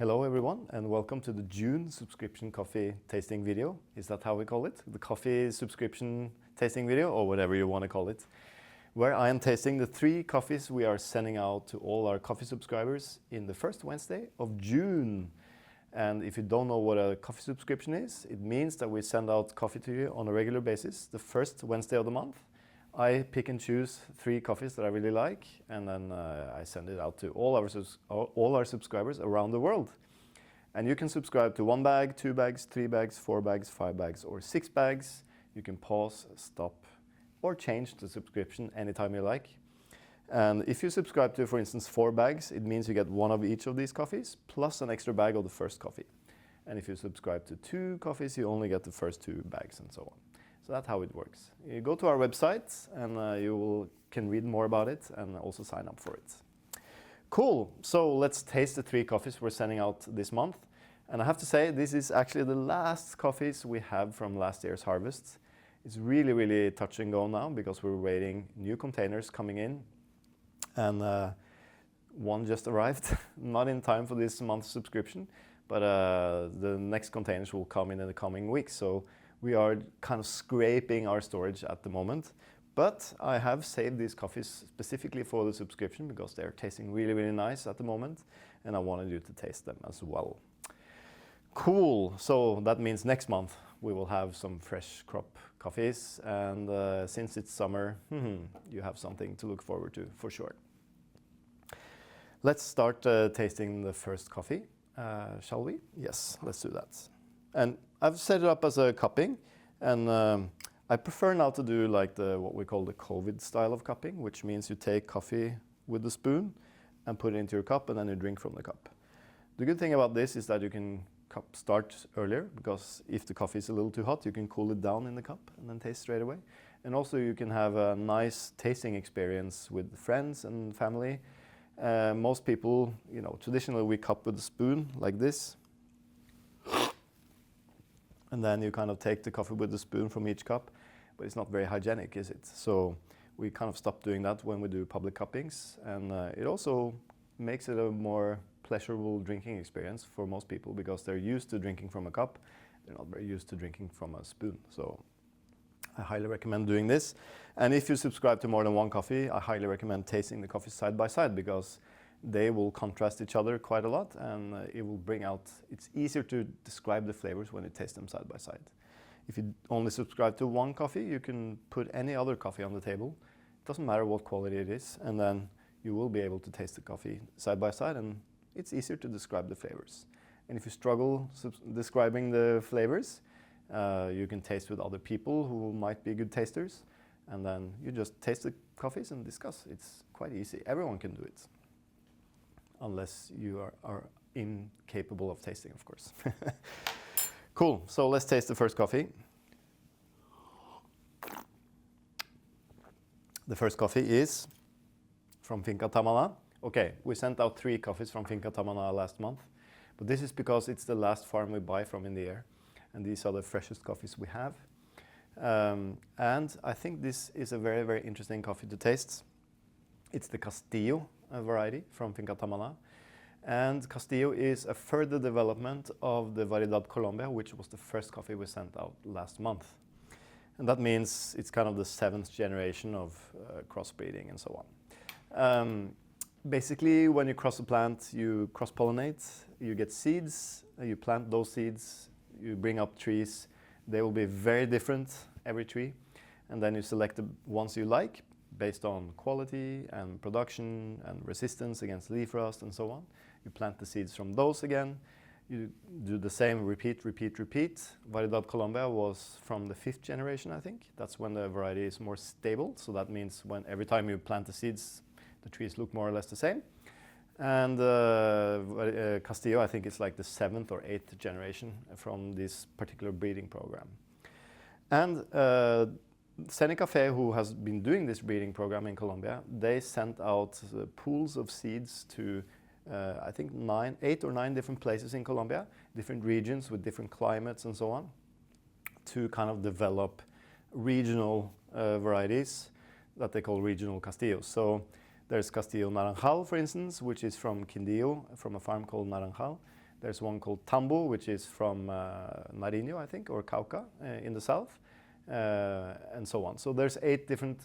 Hello everyone and welcome to the June subscription coffee tasting video. Is that how we call it? The coffee subscription tasting video, or whatever you want to call it. Where I am tasting the 3 coffees we are sending out to all our coffee subscribers in the first Wednesday of June. And if you don't know what a coffee subscription is, it means that we send out coffee to you on a regular basis the first Wednesday of the month. I pick and choose 3 coffees that I really like, and then I send it out to all our subscribers around the world. And you can subscribe to 1 bag, 2 bags, 3 bags, 4 bags, 5 bags, or 6 bags. You can pause, stop, or change the subscription anytime you like. And if you subscribe to, for instance, 4 bags, it means you get 1 of each of these coffees, plus an extra bag of the first coffee. And if you subscribe to 2 coffees, you only get the first 2 bags, and so on. So that's how it works. You go to our website and can read more about it and also sign up for it. Cool, so let's taste the 3 coffees we're sending out this month. And I have to say, this is actually the last coffees we have from last year's harvest. It's really, really touch and go now because we're waiting new containers coming in. And one just arrived, not in time for this month's subscription, but the next containers will come in the coming weeks. So we are kind of scraping our storage at the moment, but I have saved these coffees specifically for the subscription because they're tasting really, really nice at the moment, and I wanted you to taste them as well. Cool, so that means next month we will have some fresh crop coffees, and since it's summer, you have something to look forward to for sure. Let's start tasting the first coffee, shall we? Yes, let's do that. And I've set it up as a cupping, and I prefer now to do like what we call the COVID style of cupping, which means you take coffee with the spoon and put it into your cup, and then you drink from the cup. The good thing about this is that you can start earlier, because if the coffee is a little too hot, you can cool it down in the cup and then taste straight away. And also you can have a nice tasting experience with friends and family. Most people, traditionally we cup with a spoon like this. And then you kind of take the coffee with the spoon from each cup, but it's not very hygienic, is it? So we kind of stop doing that when we do public cuppings, and it also makes it a more pleasurable drinking experience for most people because they're used to drinking from a cup. They're not very used to drinking from a spoon. So I highly recommend doing this. And if you subscribe to more than 1 coffee, I highly recommend tasting the coffees side by side because they will contrast each other quite a lot, and it will bring out, it's easier to describe the flavors when you taste them side by side. If you only subscribe to 1 coffee, you can put any other coffee on the table. It doesn't matter what quality it is, and then you will be able to taste the coffee side by side, and it's easier to describe the flavors. And if you struggle describing the flavors, you can taste with other people who might be good tasters, and then you just taste the coffees and discuss. It's quite easy. Everyone can do it. Unless you are incapable of tasting, of course. Cool, so let's taste the first coffee. The first coffee is from Finca Tamana. Okay, we sent out 3 coffees from Finca Tamana last month, but this is because it's the last farm we buy from in the year, and these are the freshest coffees we have. And I think this is a very, very interesting coffee to taste. It's the Castillo variety from Finca Tamana. And Castillo is a further development of the Variedad Colombia, which was the first coffee we sent out last month. And that means it's kind of the 7th generation of crossbreeding and so on. Basically, when you cross a plant, you cross-pollinate, you get seeds, you plant those seeds, you bring up trees. They will be very different, every tree. And then you select the ones you like, based on quality and production and resistance against leaf rust and so on. You plant the seeds from those again. You do the same, repeat, repeat, repeat. Variedad Colombia was from the 5th generation, I think. That's when the variety is more stable. So that means every time you plant the seeds, the trees look more or less the same. And Castillo, I think it's like the 7th or 8th generation from this particular breeding program. And Senecafe, who has been doing this breeding program in Colombia, they sent out pools of seeds to I think 8 or 9 different places in Colombia, different regions with different climates and so on, to kind of develop regional varieties that they call regional Castillos. So there's Castillo Naranjal, for instance, which is from Quindío, from a farm called Naranjal. There's one called Tambo, which is from Nariño, I think, or Cauca in the south, and so on. So there's 8 different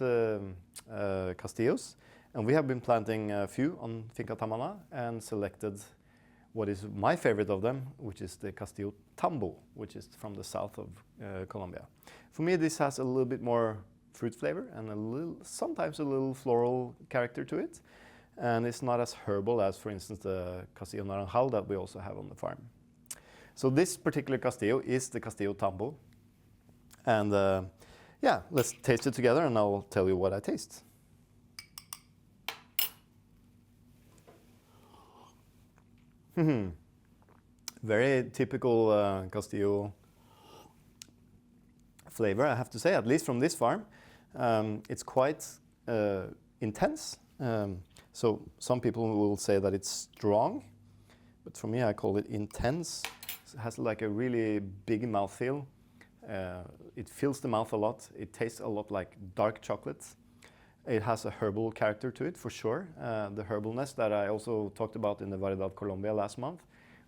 Castillos, and we have been planting a few on Finca Tamana and selected what is my favorite of them, which is the Castillo Tambo, which is from the south of Colombia. For me, this has a little bit more fruit flavor and sometimes a little floral character to it. And it's not as herbal as, for instance, the Castillo Naranjal that we also have on the farm. So this particular Castillo is the Castillo Tambo. And yeah, let's taste it together and I'll tell you what I taste. Very typical Castillo flavor, I have to say, at least from this farm. It's quite intense. So some people will say that it's strong, but for me I call it intense. It has like a really big mouthfeel. It fills the mouth a lot. It tastes a lot like dark chocolate. It has a herbal character to it, for sure. The herbalness that I also talked about in the Variedad Colombia last month,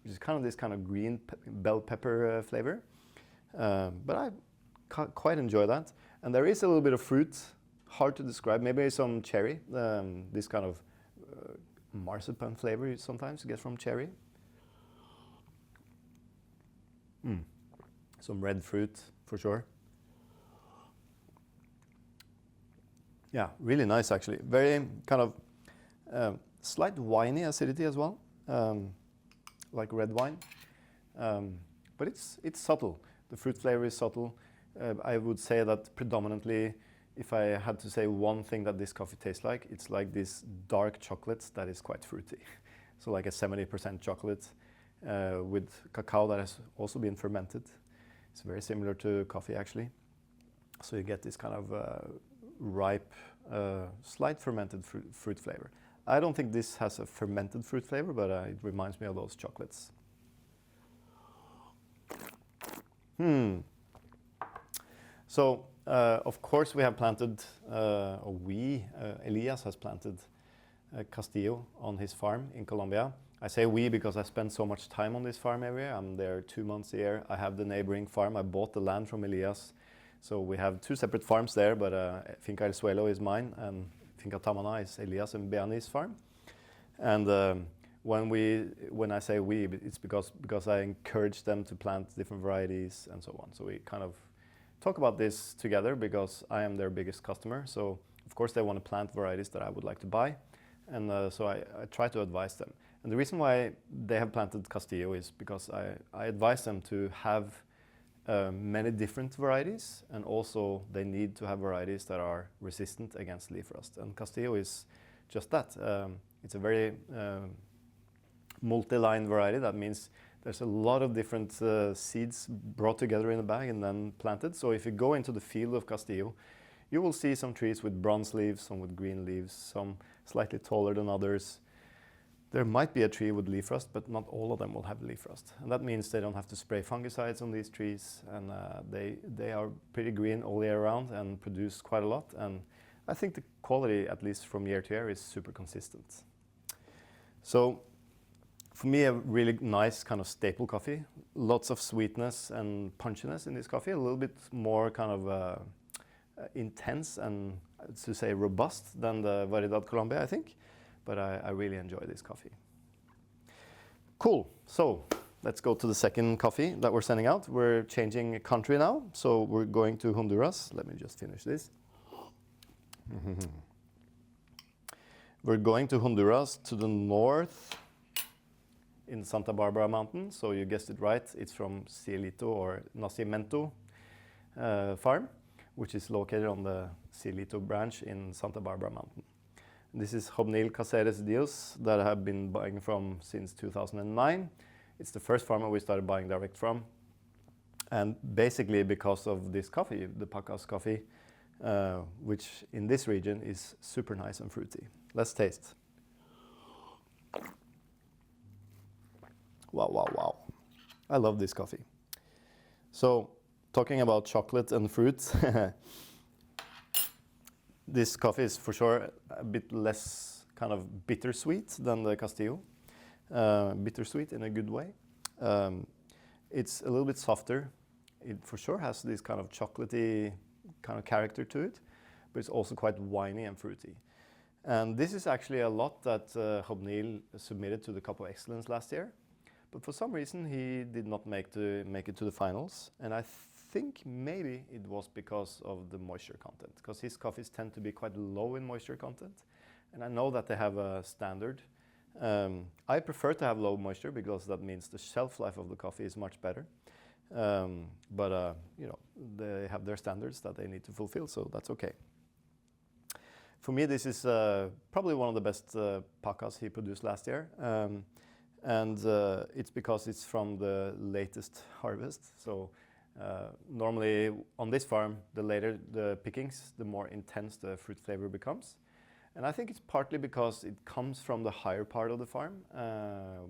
which is kind of this kind of green bell pepper flavor. But I quite enjoy that. And there is a little bit of fruit, hard to describe. Maybe some cherry, this kind of marzipan flavor you sometimes get from cherry. Some red fruit, for sure. Yeah, really nice actually. Very kind of slight winey acidity as well, like red wine. But it's subtle. The fruit flavor is subtle. I would say that predominantly, if I had to say one thing that this coffee tastes like, it's like this dark chocolate that is quite fruity. So like a 70% chocolate with cacao that has also been fermented. It's very similar to coffee actually. So you get this kind of ripe, slight fermented fruit flavor. I don't think this has a fermented fruit flavor, but it reminds me of those chocolates. So, of course, we have planted, Elias has planted Castillo on his farm in Colombia. I say we because I spend so much time on this farm every year. I'm there 2 months a year. I have the neighboring farm. I bought the land from Elias. So we have 2 separate farms there, but Finca El Suelo is mine, and Finca Tamana is Elias and Beani's farm. And when I say we, it's because I encourage them to plant different varieties and so on. So we kind of talk about this together because I am their biggest customer. So of course they want to plant varieties that I would like to buy. And so I try to advise them. And the reason why they have planted Castillo is because I advise them to have many different varieties, and also they need to have varieties that are resistant against leaf rust. And Castillo is just that. It's a very multi-line variety. That means there's a lot of different seeds brought together in a bag and then planted. So if you go into the field of Castillo, you will see some trees with bronze leaves, some with green leaves, some slightly taller than others. There might be a tree with leaf rust, but not all of them will have leaf rust. And that means they don't have to spray fungicides on these trees, and they are pretty green all year round and produce quite a lot. And I think the quality, at least from year to year, is super consistent. So for me, a really nice kind of staple coffee. Lots of sweetness and punchiness in this coffee, a little bit more kind of intense and, to say, robust than the Variedad Colombia, I think. But I really enjoy this coffee. Cool, so let's go to the second coffee that we're sending out. We're changing country now, so we're going to Honduras. Let me just finish this. We're going to Honduras, to the north in Santa Barbara Mountain. So you guessed it right, it's from Cielito or Nacimineto farm, which is located on the Cielito branch in Santa Barbara Mountain. This is Hobnil Caceres Dios that I have been buying from since 2009. It's the first farmer we started buying direct from. And basically because of this coffee, the Pacas coffee, which in this region is super nice and fruity. Let's taste. Wow, wow, wow. I love this coffee. So, talking about chocolate and fruit, this coffee is for sure a bit less kind of bittersweet than the Castillo. Bittersweet in a good way. It's a little bit softer. It for sure has this kind of chocolatey kind of character to it, but it's also quite winey and fruity. And this is actually a lot that Hobnil submitted to the Cup of Excellence last year. But for some reason, he did not make it to the finals. And I think maybe it was because of the moisture content, because his coffees tend to be quite low in moisture content. And I know that they have a standard. I prefer to have low moisture because that means the shelf life of the coffee is much better. But you know, they have their standards that they need to fulfill, so that's okay. For me, this is probably one of the best Pacas he produced last year. And it's because it's from the latest harvest. So normally on this farm, the later the pickings, the more intense the fruit flavor becomes. And I think it's partly because it comes from the higher part of the farm,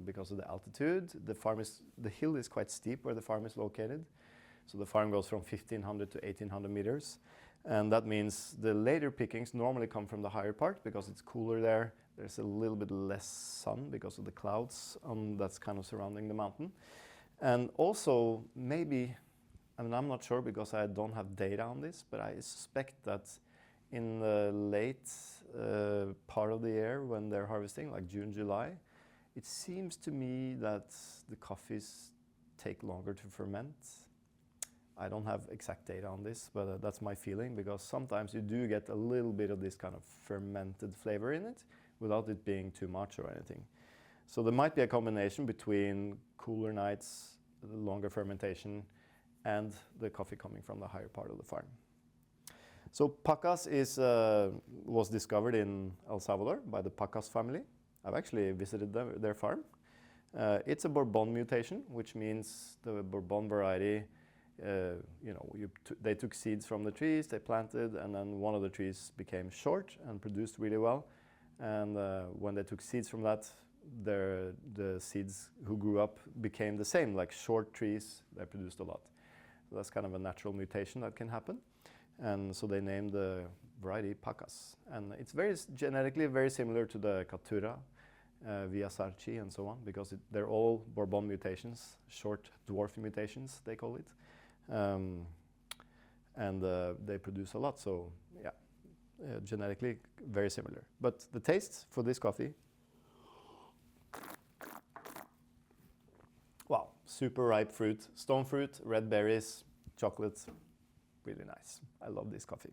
because of the altitude. The hill is quite steep where the farm is located. So the farm goes from 1,500 to 1,800 meters. And that means the later pickings normally come from the higher part because it's cooler there. There's a little bit less sun because of the clouds that's kind of surrounding the mountain. And also maybe, I mean, I'm not sure because I don't have data on this, but I suspect that in the late part of the year when they're harvesting, like June, July, it seems to me that the coffees take longer to ferment. I don't have exact data on this, but that's my feeling, because sometimes you do get a little bit of this kind of fermented flavor in it without it being too much or anything. So there might be a combination between cooler nights, longer fermentation, and the coffee coming from the higher part of the farm. So Pacas was discovered in El Salvador by the Pacas family. I've actually visited their farm. It's a Bourbon mutation, which means the Bourbon variety, they took seeds from the trees, they planted, and then one of the trees became short and produced really well. And when they took seeds from that, the seeds who grew up became the same, like short trees, they produced a lot. So that's kind of a natural mutation that can happen. And so they named the variety Pacas. And it's genetically very similar to the Caturra, Via Sarchi, and so on, because they're all Bourbon mutations, short dwarf mutations, they call it. And they produce a lot, so yeah, genetically very similar. But the taste for this coffee, wow, super ripe fruit, stone fruit, red berries, chocolate, really nice. I love this coffee.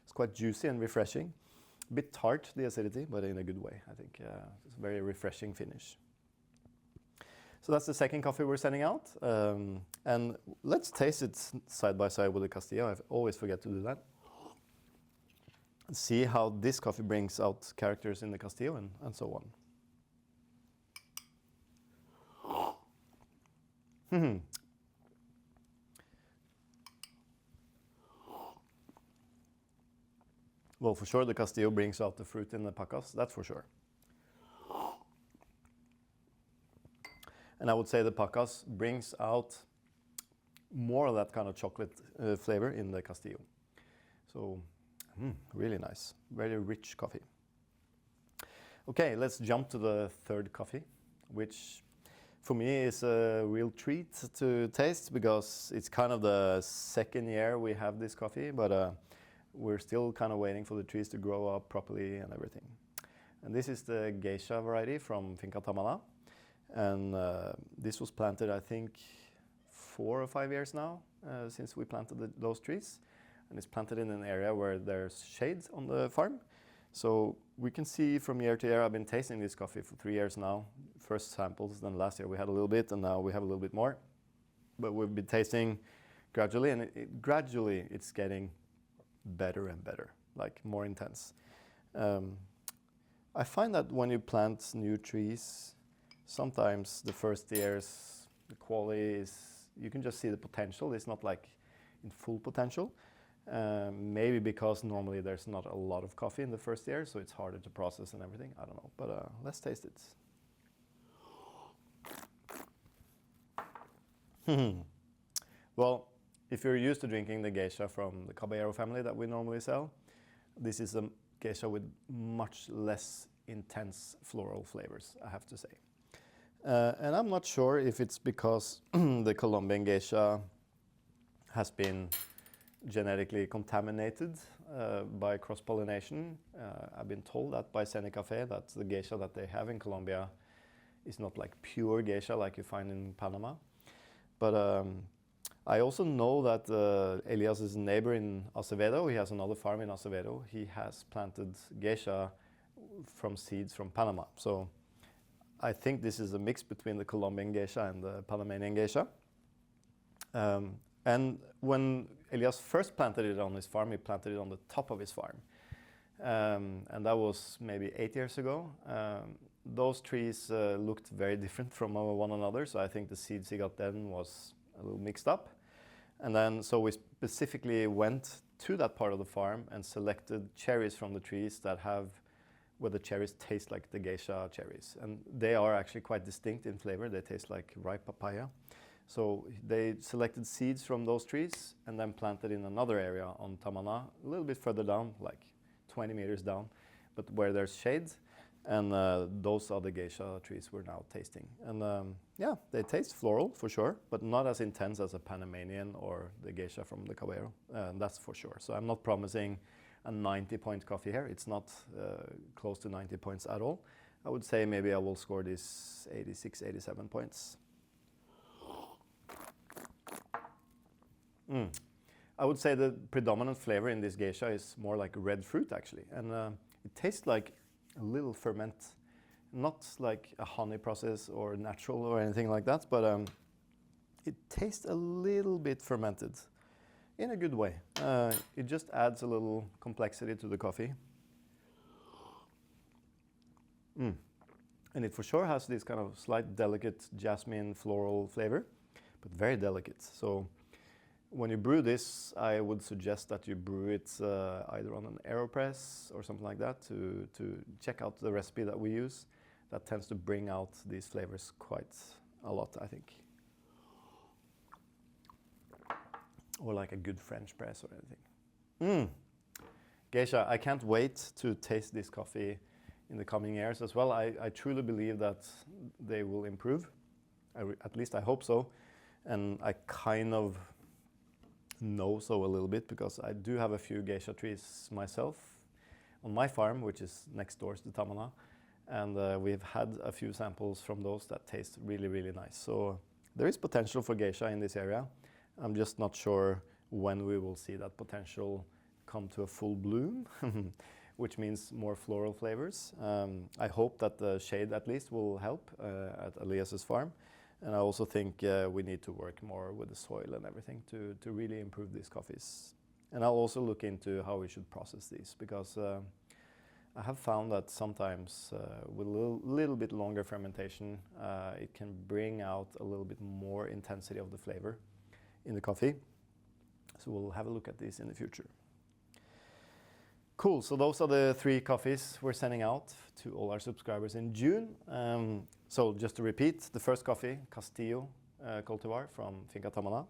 It's quite juicy and refreshing. A bit tart, the acidity, but in a good way, I think. It's a very refreshing finish. So that's the second coffee we're sending out. And let's taste it side by side with the Castillo. I always forget to do that. And see how this coffee brings out characters in the Castillo and so on. Well, for sure, the Castillo brings out the fruit in the Pacas, that's for sure. And I would say the Pacas brings out more of that kind of chocolate flavor in the Castillo. So, really nice, very rich coffee. Okay, let's jump to the third coffee, which for me is a real treat to taste because it's kind of the second year we have this coffee, but we're still kind of waiting for the trees to grow up properly and everything. And this is the Geisha variety from Finca Tamana. And this was planted, I think, 4 or 5 years now since we planted those trees. And it's planted in an area where there's shade on the farm. So we can see from year to year, I've been tasting this coffee for 3 years now. First samples, then last year we had a little bit, and now we have a little bit more. But we've been tasting gradually, and gradually it's getting better and better, like more intense. I find that when you plant new trees, sometimes the first years, the quality is, you can just see the potential. It's not like in full potential. Maybe because normally there's not a lot of coffee in the first year, so it's harder to process and everything. I don't know, but let's taste it. Well, if you're used to drinking the geisha from the Caballero family that we normally sell, this is a geisha with much less intense floral flavors, I have to say. And I'm not sure if it's because the Colombian geisha has been genetically contaminated by cross-pollination. I've been told that by Senecafe that the geisha that they have in Colombia is not like pure geisha like you find in Panama. But I also know that Elias's neighbor in Acevedo, he has another farm in Acevedo, he has planted geisha from seeds from Panama. So I think this is a mix between the Colombian geisha and the Panamanian geisha. And when Elias first planted it on his farm, he planted it on the top of his farm. And that was maybe 8 years ago. Those trees looked very different from one another, so I think the seeds he got then was a little mixed up. And then so we specifically went to that part of the farm and selected cherries from the trees that have where the cherries taste like the geisha cherries. And they are actually quite distinct in flavor. They taste like ripe papaya. So they selected seeds from those trees and then planted in another area on Tamana, a little bit further down, like 20 meters down, but where there's shade. And those are the geisha trees we're now tasting. And yeah, they taste floral for sure, but not as intense as a Panamanian or the geisha from the Caballero. That's for sure. So I'm not promising a 90-point coffee here. It's not close to 90 points at all. I would say maybe I will score this 86, 87 points. I would say the predominant flavor in this geisha is more like red fruit actually. And it tastes like a little ferment, not like a honey process or natural or anything like that, but it tastes a little bit fermented. In a good way. It just adds a little complexity to the coffee. And it for sure has this kind of slight delicate jasmine floral flavor, but very delicate. So when you brew this, I would suggest that you brew it either on an AeroPress or something like that to check out the recipe that we use. That tends to bring out these flavors quite a lot, I think. Or like a good French press or anything. Geisha, I can't wait to taste this coffee in the coming years as well. I truly believe that they will improve. At least I hope so. And I kind of know so a little bit because I do have a few geisha trees myself on my farm, which is next door to Tamana. And we've had a few samples from those that taste really, really nice. So there is potential for geisha in this area. I'm just not sure when we will see that potential come to a full bloom, which means more floral flavors. I hope that the shade at least will help at Elias's farm. And I also think we need to work more with the soil and everything to really improve these coffees. And I'll also look into how we should process these because I have found that sometimes with a little bit longer fermentation, it can bring out a little bit more intensity of the flavor in the coffee. So we'll have a look at these in the future. Cool, so those are the 3 coffees we're sending out to all our subscribers in June. So just to repeat, the first coffee, Castillo cultivar from Finca Tamana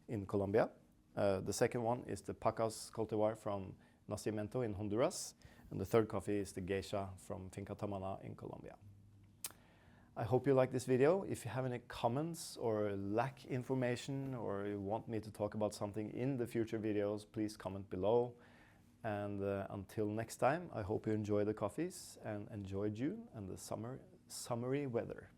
in Colombia. The second one is the Pacas cultivar from Nacimineto in Honduras. And the third coffee is the Geisha from Finca Tamana in Colombia. I hope you like this video. If you have any comments or lack information or you want me to talk about something in the future videos, please comment below. And until next time, I hope you enjoy the coffees and enjoy June and the summery weather.